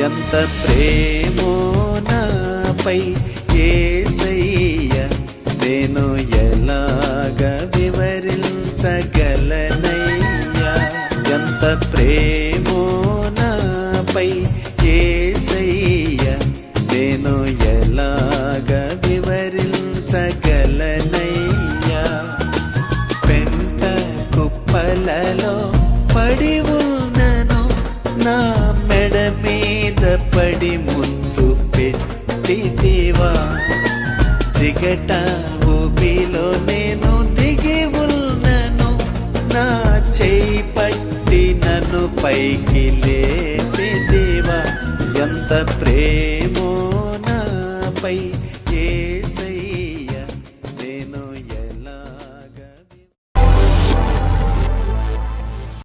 ఎంత ప్రేమో నాపై యేసయ్యా, నేను ఎలాగ వివరించగలనయ్యా. ఎంత ప్రేమో నాపై యేసయ్యా, నేను ఎలాగ వివరించగలనయ్యా. పెంట కుప్పలలో పడి ఉన్నను, నా మెడ మీద పడి ముద్దు పెట్టితివా. జిగట ఊబిలో నేను దిగి ఉన్నను, నా చేయి పట్టి నన్ను పైకి లేపితివా. ఎంత